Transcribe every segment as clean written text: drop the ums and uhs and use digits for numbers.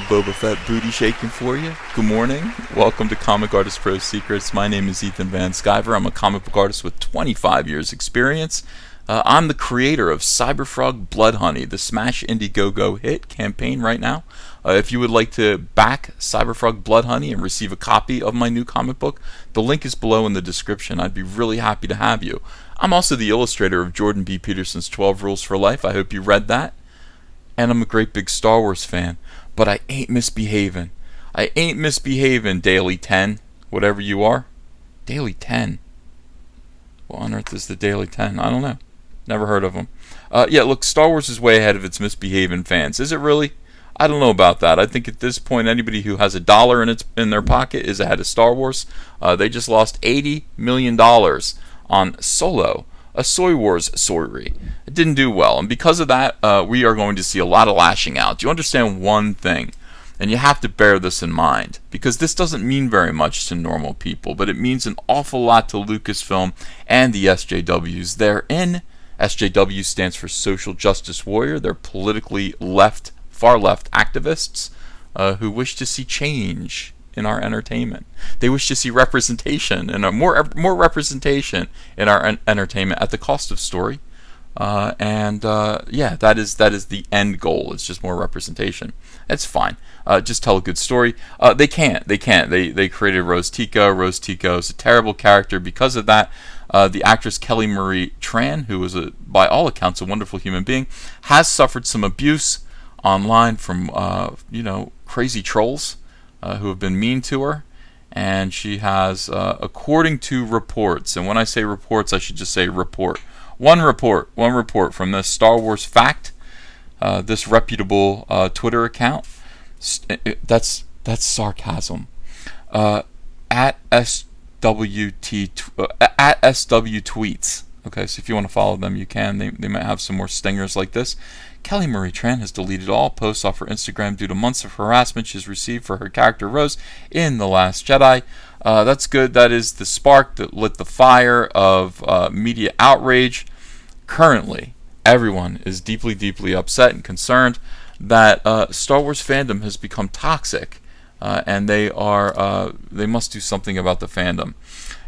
Boba Fett booty shaking for you. Good morning. Welcome to Comic Artist Pro Secrets. My name is Ethan Van Sciver. I'm a comic book artist with 25 years experience. I'm the creator of Cyberfrog Blood Honey, the Smash Indiegogo hit campaign right now. If you would like to back Cyberfrog Blood Honey and receive a copy of my new comic book, the link is below in the description. I'd be really happy to have you. I'm also the illustrator of Jordan B. Peterson's 12 Rules for Life. I hope you read that. And I'm a great big Star Wars fan. But I ain't misbehaving. I ain't misbehaving, Daily 10. Whatever you are. Daily 10. What on earth is the Daily 10? I don't know. Never heard of them. Yeah, look, Star Wars is way ahead of its misbehaving fans. Is it really? I don't know about that. I think at this point, anybody who has $1 in their pocket is ahead of Star Wars. They just lost $80 million on Solo, a Soy Wars story. It didn't do well, and because of that, we are going to see a lot of lashing out. Do you understand one thing? And you have to bear this in mind, because this doesn't mean very much to normal people, but it means an awful lot to Lucasfilm and the SJWs therein. SJW stands for Social Justice Warrior. They're politically far left activists who wish to see change in our entertainment. They wish to see representation and more representation in our entertainment at the cost of story. Yeah, that is the end goal. It's just more representation. It's fine. Just tell a good story. They can't. They created Rose Tico. Rose Tico is a terrible character. Because of that, the actress Kelly Marie Tran, who is by all accounts a wonderful human being, has suffered some abuse online from crazy trolls who have been mean to her. And she has, according to reports, and when I say reports, I should just say report. One report from this Star Wars Fact, this reputable Twitter account. That's sarcasm. At SW Tweets. Okay, so if you want to follow them, you can. They might have some more stingers like this. Kelly Marie Tran has deleted all posts off her Instagram due to months of harassment she's received for her character Rose in The Last Jedi. That's good. That is the spark that lit the fire of media outrage. Currently, everyone is deeply, deeply upset and concerned that Star Wars fandom has become toxic, and they must do something about the fandom.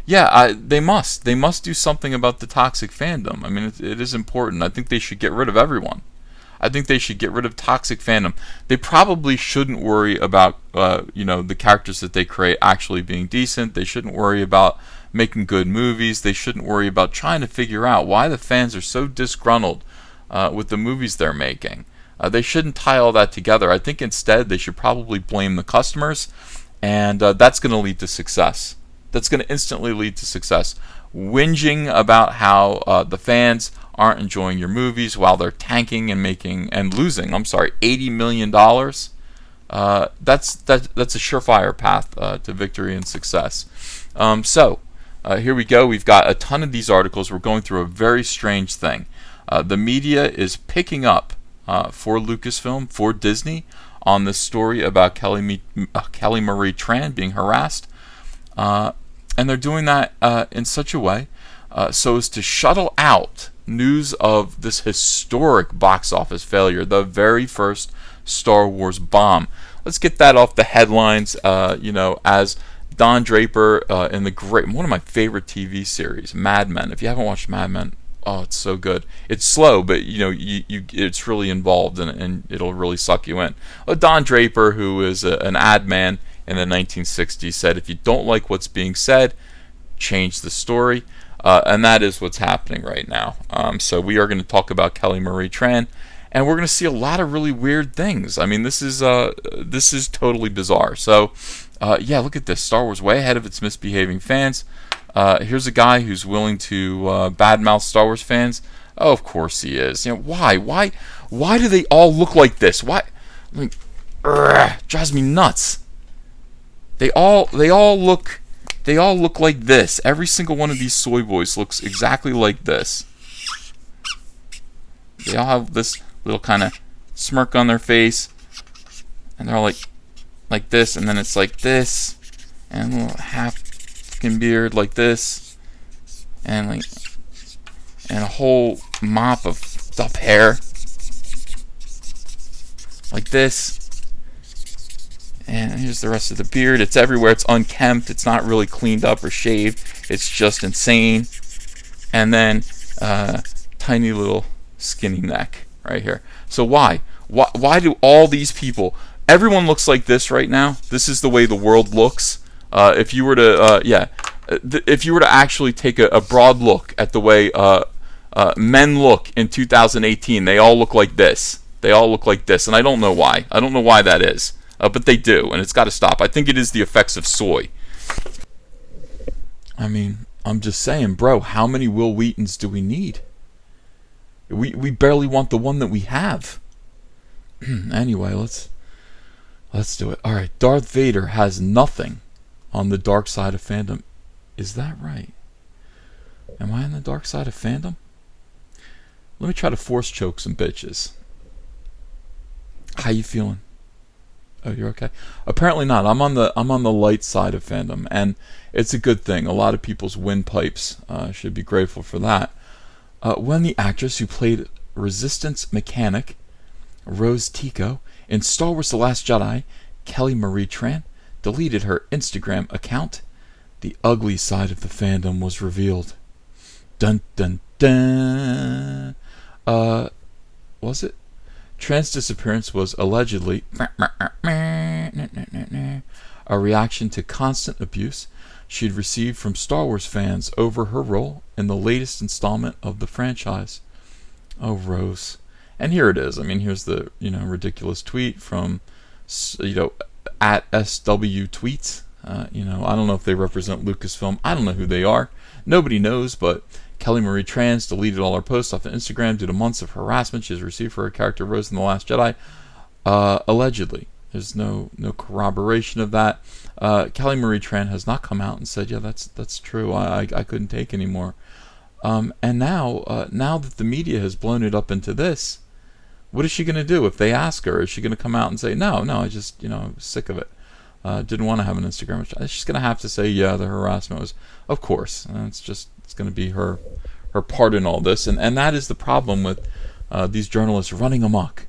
Yeah, they must. They must do something about the toxic fandom. I mean, it is important. I think they should get rid of everyone. I think they should get rid of toxic fandom. They probably shouldn't worry about the characters that they create actually being decent. They shouldn't worry about making good movies. They shouldn't worry about trying to figure out why the fans are so disgruntled with the movies they're making. They shouldn't tie all that together. I think instead they should probably blame the customers, and that's going to lead to success. That's going to instantly lead to success. Whinging about how the fans aren't enjoying your movies while they're tanking and losing $80 million. That's a surefire path to victory and success. Here we go. We've got a ton of these articles. We're going through a very strange thing. The media is picking up for Lucasfilm, for Disney, on this story about Kelly Marie Tran being harassed. And they're doing that in such a way so as to shuttle out news of this historic box office failure, the very first Star Wars bomb. Let's get that off the headlines, as Don Draper in one of my favorite TV series, Mad Men. If you haven't watched Mad Men, oh, it's so good. It's slow, but it's really involved, and it'll really suck you in. Don Draper, who is an ad man in the 1960s, said, if you don't like what's being said, change the story. And that is what's happening right now. So we are going to talk about Kelly Marie Tran, and we're going to see a lot of really weird things. I mean, this is totally bizarre. So, look at this. Star Wars way ahead of its misbehaving fans. Here's a guy who's willing to badmouth Star Wars fans. Oh, of course he is. Why? Why do they all look like this? Why? Drives me nuts. They all look like this. Every single one of these soy boys looks exactly like this. They all have this little kind of smirk on their face, and they're all like this, and then it's like this, and a little half fucking beard like this, and a whole mop of duff hair like this. And here's the rest of the beard. It's everywhere. It's unkempt. It's not really cleaned up or shaved. It's just insane. And then tiny little skinny neck right here. So why? Why do all these people? Everyone looks like this right now. This is the way the world looks. If you were to, if you were to actually take a broad look at the way men look in 2018, they all look like this. They all look like this, and I don't know why. I don't know why that is, but they do, and it's got to stop. I think it is the effects of soy. I mean, I'm just saying, bro. How many Will Wheatons do we need? We barely want the one that we have. Anyway, let's do it. All right, Darth Vader has nothing on the dark side of fandom. Is that right? Am I on the dark side of fandom? Let me try to force choke some bitches. How you feeling? Oh, you're okay. Apparently not. I'm on the light side of fandom, and it's a good thing. A lot of people's windpipes should be grateful for that. When the actress who played Resistance mechanic Rose Tico in Star Wars: The Last Jedi, Kelly Marie Tran, deleted her Instagram account, the ugly side of the fandom was revealed. Dun dun dun. Was it? Tran's disappearance was allegedly a reaction to constant abuse she'd received from Star Wars fans over her role in the latest installment of the franchise. Oh, Rose. And here it is. I mean, here's the, ridiculous tweet from, at SW Tweets. I don't know if they represent Lucasfilm. I don't know who they are. Nobody knows, but Kelly Marie Tran deleted all her posts off of Instagram due to months of harassment she has received for her character Rose in The Last Jedi. Allegedly. There's no corroboration of that. Kelly Marie Tran has not come out and said, yeah, that's true. I couldn't take anymore. And now that the media has blown it up into this, what is she going to do if they ask her? Is she going to come out and say, no, I just, I'm sick of it. Didn't want to have an Instagram. She's going to have to say, yeah, the harassment was, of course. It's going to be her part in all this. And that is the problem with these journalists running amok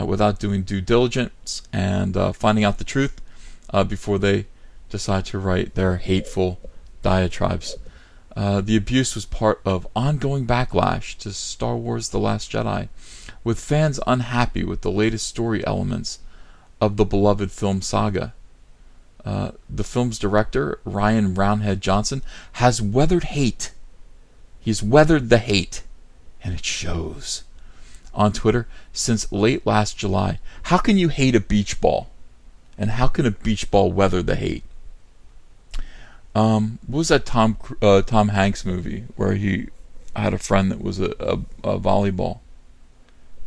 without doing due diligence and finding out the truth before they decide to write their hateful diatribes. The abuse was part of ongoing backlash to Star Wars: The Last Jedi, with fans unhappy with the latest story elements of the beloved film saga. The film's director, Ryan Roundhead Johnson, has weathered hate. He's weathered the hate, and it shows. On Twitter, since late last July, how can you hate a beach ball? And how can a beach ball weather the hate? What was that Tom Hanks movie where he had a friend that was a volleyball?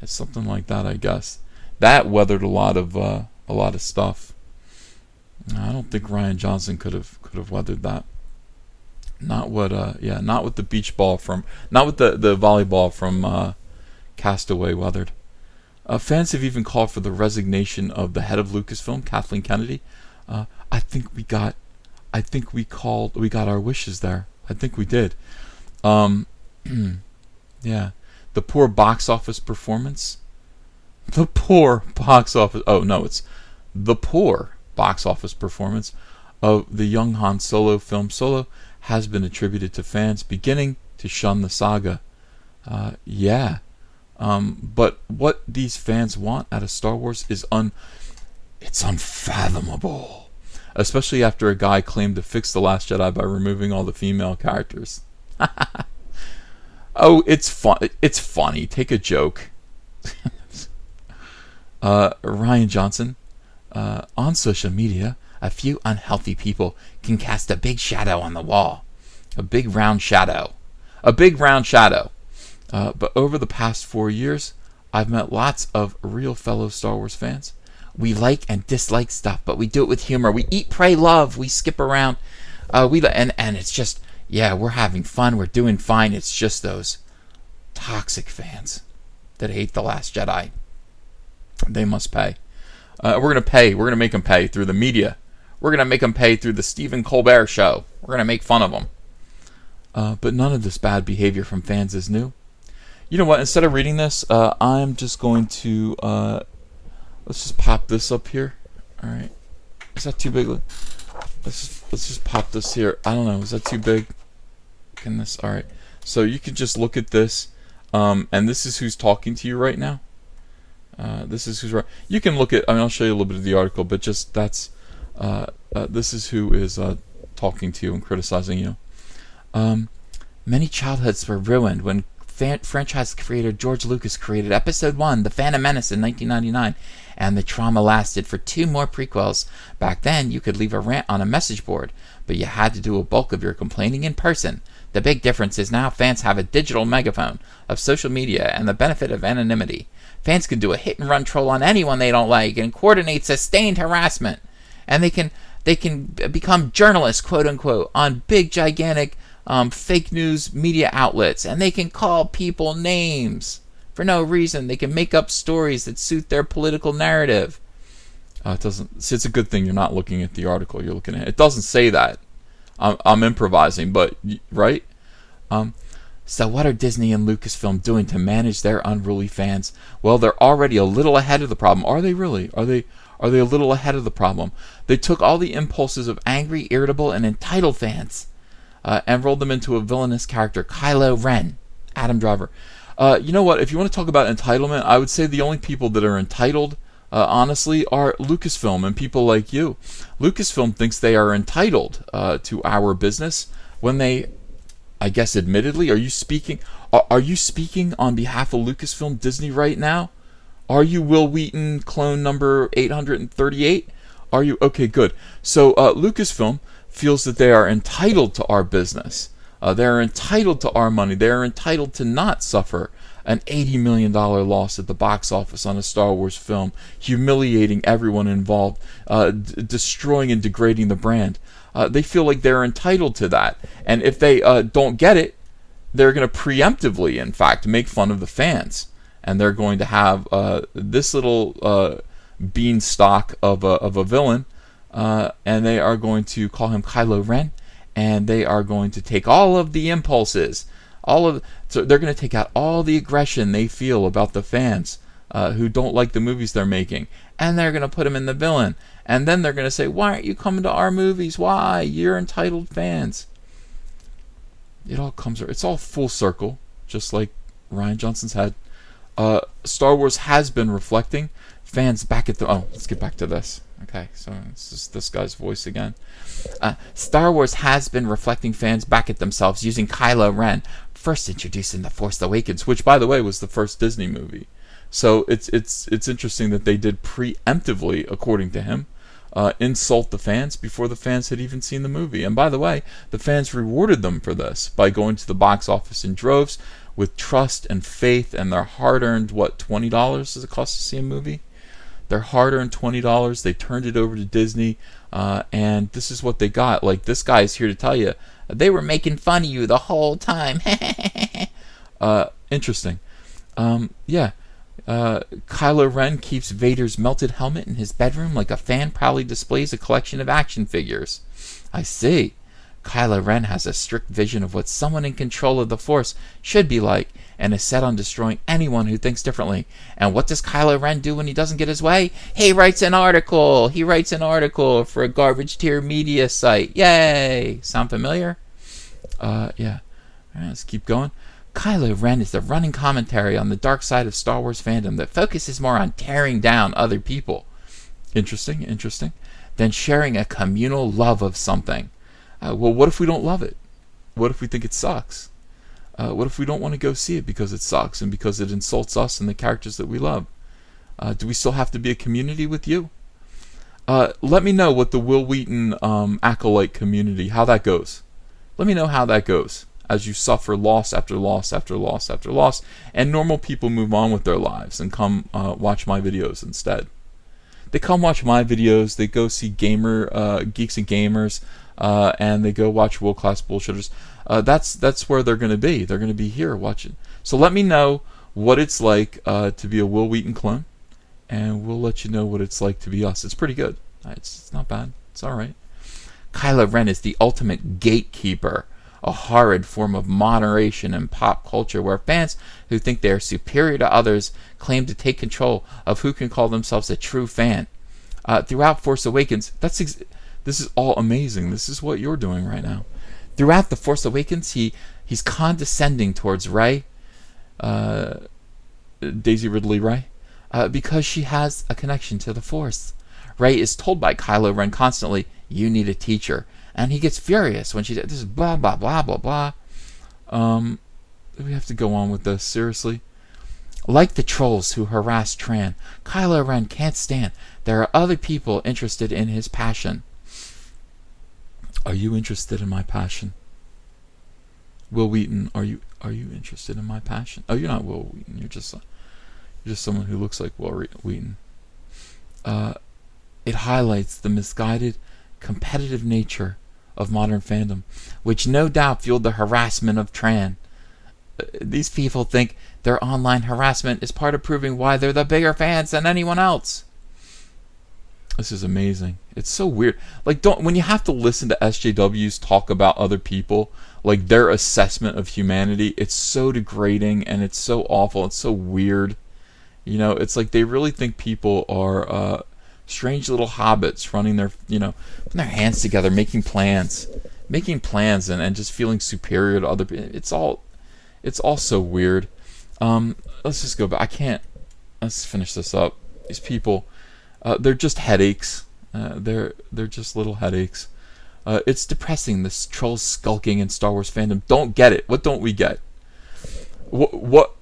It's something like that, I guess. That weathered a lot of stuff. I don't think Ryan Johnson could have weathered that. Not with the beach ball not with the volleyball from Castaway weathered. Fans have even called for the resignation of the head of Lucasfilm, Kathleen Kennedy. I think we got our wishes there. I think we did. Yeah. The poor box office performance. The poor box office. Oh no, it's the poor box office performance of the young Han Solo film Solo has been attributed to fans beginning to shun the saga. But what these fans want out of Star Wars is it's unfathomable. Especially after a guy claimed to fix The Last Jedi by removing all the female characters. Oh, it's fun. It's funny. Take a joke. Ryan Johnson. On social media, a few unhealthy people can cast a big shadow on the wall. A big round shadow. But over the past 4 years, I've met lots of real fellow Star Wars fans. We like and dislike stuff, but we do it with humor. We eat, pray, love. We skip around. And it's just, we're having fun. We're doing fine. It's just those toxic fans that hate The Last Jedi. They must pay. We're going to pay. We're going to make them pay through the media. We're going to make them pay through the Stephen Colbert show. We're going to make fun of them. But none of this bad behavior from fans is new. You know what? Instead of reading this, I'm just going to... let's just pop this up here. All right. Is that too big? Let's just pop this here. I don't know. Is that too big? Can this? All right. So you can just look at this, and this is who's talking to you right now. This is who's right. You can look at. I mean, I'll show you a little bit of the article, but just that's. This is who is talking to you and criticizing you. Many childhoods were ruined when franchise creator George Lucas created Episode 1, The Phantom Menace, in 1999, and the trauma lasted for 2 more prequels. Back then, you could leave a rant on a message board, but you had to do a bulk of your complaining in person. The big difference is now fans have a digital megaphone of social media and the benefit of anonymity. Fans can do a hit-and-run troll on anyone they don't like and coordinate sustained harassment. And they can become journalists, quote-unquote, on big, gigantic fake news media outlets, and they can call people names for no reason. They can make up stories that suit their political narrative. It doesn't. It's a good thing you're not looking at the article. You're looking at it. Doesn't say that. I'm improvising, but right. So what are Disney and Lucasfilm doing to manage their unruly fans? Well, they're already a little ahead of the problem. Are they really? Are they a little ahead of the problem? They took all the impulses of angry, irritable, and entitled fans and rolled them into a villainous character, Kylo Ren, Adam Driver. You know what? If you want to talk about entitlement, I would say the only people that are entitled, honestly, are Lucasfilm and people like you. Lucasfilm thinks they are entitled to our business when they, I guess, admittedly, are you speaking on behalf of Lucasfilm Disney right now? Are you Will Wheaton clone number 838? Are you? Okay, good. So Lucasfilm feels that they are entitled to our business. They are entitled to our money. They are entitled to not suffer an $80 million loss at the box office on a Star Wars film, humiliating everyone involved, destroying and degrading the brand. They feel like they're entitled to that. And if they don't get it, they're going to preemptively, in fact, make fun of the fans. And they're going to have this little beanstalk of a villain, and they are going to call him Kylo Ren, and they are going to take all of the impulses, so they're going to take out all the aggression they feel about the fans who don't like the movies they're making, and they're going to put him in the villain. And then they're going to say, why aren't you coming to our movies? Why? You're entitled fans. It's all full circle, just like Rian Johnson's had. Star Wars has been reflecting fans back at the... Oh, let's get back to this. Okay, so this is this guy's voice again. Star Wars has been reflecting fans back at themselves using Kylo Ren, first introduced in The Force Awakens, which, by the way, was the first Disney movie. So it's interesting that they did preemptively, according to him, insult the fans before the fans had even seen the movie. And by the way, the fans rewarded them for this by going to the box office in droves with trust and faith and their hard-earned, $20 does it cost to see a movie? Their hard-earned $20, they turned it over to Disney, and this is what they got. Like, this guy is here to tell you, they were making fun of you the whole time. Interesting. Kylo Ren keeps Vader's melted helmet in his bedroom like a fan proudly displays a collection of action figures. I see. Kylo Ren has a strict vision of what someone in control of the Force should be like, and is set on destroying anyone who thinks differently. And what does Kylo Ren do when he doesn't get his way? He writes an article. He writes an article for a garbage tier media site. Yay! Sound familiar? Yeah. All right, let's keep going. Kylo Ren is the running commentary on the dark side of Star Wars fandom that focuses more on tearing down other people. Interesting. Than sharing a communal love of something. Well, what if we don't love it? What if we think it sucks? What if we don't want to go see it because it sucks and because it insults us and the characters that we love? Do we still have to be a community with you? Let me know what the Will Wheaton acolyte community, how that goes. Let me know how that goes as you suffer loss after loss after loss after loss, and normal people move on with their lives and come watch my videos instead. They come watch my videos, they go see Geeks and Gamers, and they go watch World Class Bullshitters. That's where they're going to be. They're going to be here watching. So let me know what it's like to be a Will Wheaton clone, and we'll let you know what it's like to be us. It's pretty good. It's not bad. It's all right. Kylo Ren is the ultimate gatekeeper, a horrid form of moderation in pop culture where fans who think they are superior to others claim to take control of who can call themselves a true fan. Throughout Force Awakens, this is all amazing. This is what you're doing right now. Throughout the Force Awakens, he's condescending towards Rey, Daisy Ridley Rey, because she has a connection to the Force. Rey is told by Kylo Ren constantly, "You need a teacher," and he gets furious when she says, "This is blah blah blah blah blah." We have to go on with this, seriously. Like the trolls who harass Tran, Kylo Ren can't stand. There are other people interested in his passion. Are you interested in my passion? Will Wheaton, are you interested in my passion? Oh, you're not Will Wheaton. You're just someone who looks like Will Wheaton. It highlights the misguided, competitive nature of modern fandom, which no doubt fueled the harassment of Tran. These people think their online harassment is part of proving why they're the bigger fans than anyone else. This is amazing. It's so weird. Like, when you have to listen to SJWs talk about other people, like their assessment of humanity, it's so degrading and it's so awful. It's so weird. You know, it's like they really think people are strange little hobbits running their, putting their hands together, making plans and just feeling superior to other people. It's all so weird. Let's just go back. Let's finish this up. These people, they're just headaches. They're just little headaches. It's depressing, this trolls skulking in Star Wars fandom. Don't get it. What don't we get? What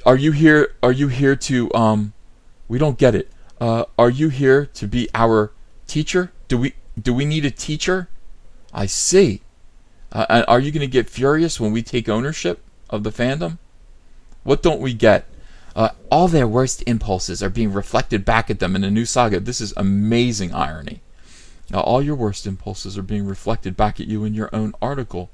are you here? Are you here to we don't get it. Are you here to be our teacher? Do we need a teacher? I see. Are you going to get furious when we take ownership of the fandom? What don't we get? All their worst impulses are being reflected back at them in a new saga. This is amazing irony. All your worst impulses are being reflected back at you in your own article.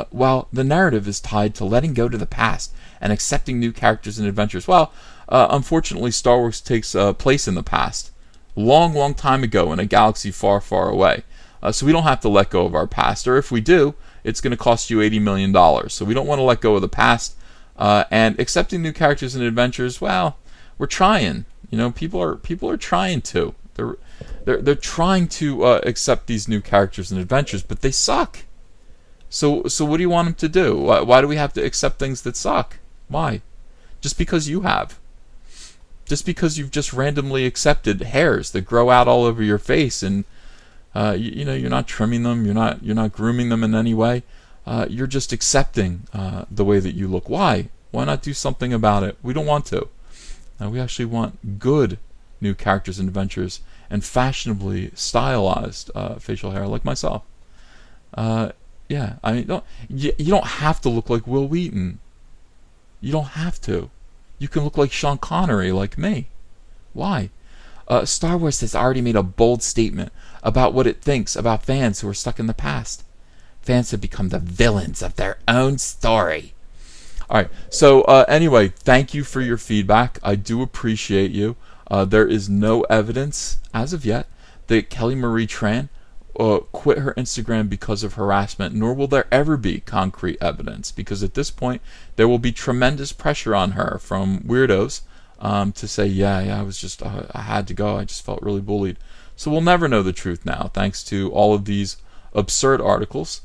While the narrative is tied to letting go to the past and accepting new characters and adventures. Well, unfortunately, Star Wars takes place in the past. Long time ago in a galaxy far away. So we don't have to let go of our past. Or if we do, it's going to cost you $80 million. So we don't want to let go of the past. And accepting new characters and adventures, well, we're trying. People are trying to. They're trying to accept these new characters and adventures, but they suck. So what do you want them to do? Why do we have to accept things that suck? Why? Just because you have. Just because you've just randomly accepted hairs that grow out all over your face, and you're not trimming them, you're not grooming them in any way. You're just accepting the way that you look. Why? Why not do something about it? We don't want to. We actually want good new characters and adventures and fashionably stylized facial hair, like myself. Yeah, I mean, you don't have to look like Will Wheaton. You don't have to. You can look like Sean Connery, like me. Why? Star Wars has already made a bold statement about what it thinks about fans who are stuck in the past. Fans have become the villains of their own story. All right. So anyway, thank you for your feedback. I do appreciate you. There is no evidence as of yet that Kelly Marie Tran quit her Instagram because of harassment, nor will there ever be concrete evidence, because at this point there will be tremendous pressure on her from weirdos to say, yeah, I had to go. I just felt really bullied. So we'll never know the truth now, thanks to all of these absurd articles.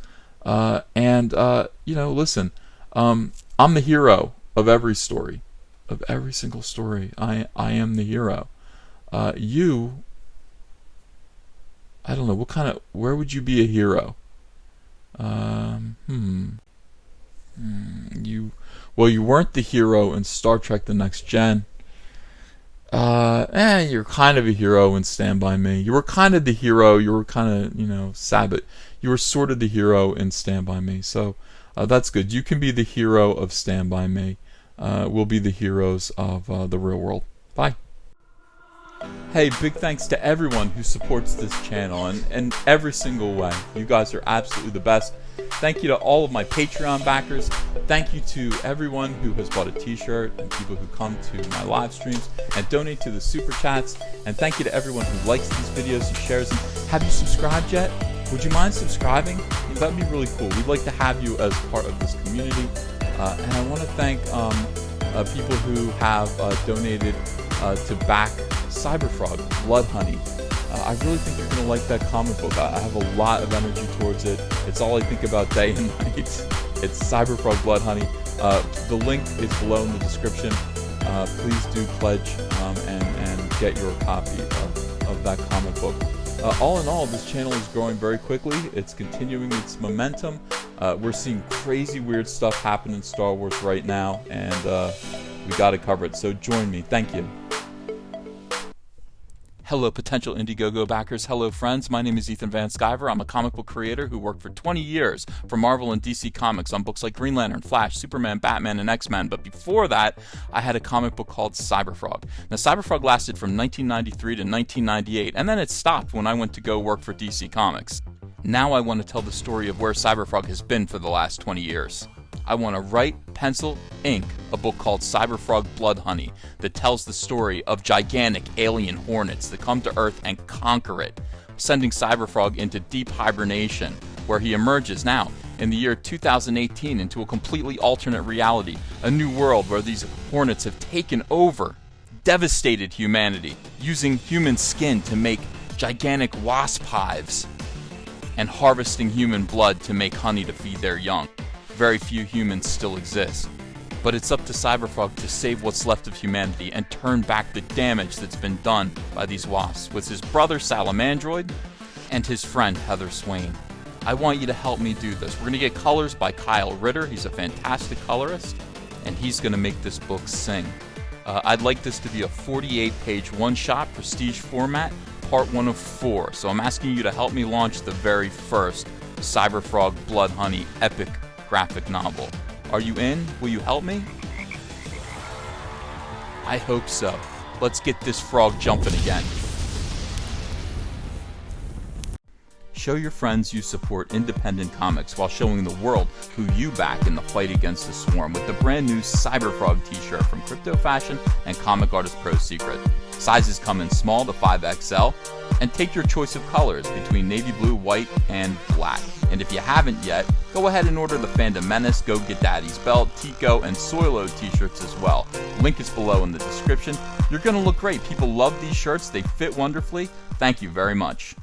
Listen, I'm the hero of every story, of every single story. I am the hero. I don't know, where would you be a hero? You weren't the hero in Star Trek The Next Gen. You're kind of a hero in Stand By Me. You were kind of the hero, you were kind of, sad, but you were sort of the hero in Stand By Me. So, that's good. You can be the hero of Stand By Me. We'll be the heroes of the real world. Bye. Hey, big thanks to everyone who supports this channel in every single way. You guys are absolutely the best. Thank you to all of my Patreon backers. Thank you to everyone who has bought a t-shirt and people who come to my live streams and donate to the super chats. And thank you to everyone who likes these videos and shares them. Have you subscribed yet? Would you mind subscribing? That would be really cool. We'd like to have you as part of this community. And I want to thank people who have donated to back Cyberfrog, Blood Honey, I really think you're going to like that comic book. I have a lot of energy towards it. It's all I think about day and night. It's Cyberfrog Blood Honey. The link is below in the description. Please do pledge and get your copy of that comic book. All in all, this channel is growing very quickly. It's continuing its momentum. We're seeing crazy weird stuff happen in Star Wars right now, and we got to cover it. So join me. Thank you. Hello, potential Indiegogo backers. Hello, friends. My name is Ethan Van Sciver. I'm a comic book creator who worked for 20 years for Marvel and DC Comics on books like Green Lantern, Flash, Superman, Batman, and X-Men. But before that, I had a comic book called Cyberfrog. Now, Cyberfrog lasted from 1993 to 1998, and then it stopped when I went to go work for DC Comics. Now I want to tell the story of where Cyberfrog has been for the last 20 years. I want to write, pencil, ink a book called Cyberfrog Blood Honey that tells the story of gigantic alien hornets that come to Earth and conquer it, sending Cyberfrog into deep hibernation, where he emerges now in the year 2018 into a completely alternate reality, a new world where these hornets have taken over, devastated humanity, using human skin to make gigantic wasp hives, and harvesting human blood to make honey to feed their young. Very few humans still exist. But it's up to Cyberfrog to save what's left of humanity and turn back the damage that's been done by these wasps with his brother Salamandroid and his friend Heather Swain. I want you to help me do this. We're going to get colors by Kyle Ritter. He's a fantastic colorist, and he's going to make this book sing. I'd like this to be a 48-page one-shot prestige format, part 1 of 4. So I'm asking you to help me launch the very first Cyberfrog Blood Honey epic graphic novel. Are you in? Will you help me? I hope so. Let's get this frog jumping again. Show your friends you support independent comics while showing the world who you back in the fight against the swarm with the brand new Cyberfrog t-shirt from Crypto Fashion and Comic Artist Pro Secret. Sizes come in small to 5XL, and take your choice of colors between navy blue, white, and black. And if you haven't yet, go ahead and order the Fandom Menace, Go Get Daddy's Belt, Tico, and Soilo t-shirts as well. Link is below in the description. You're gonna look great. People love these shirts. They fit wonderfully. Thank you very much.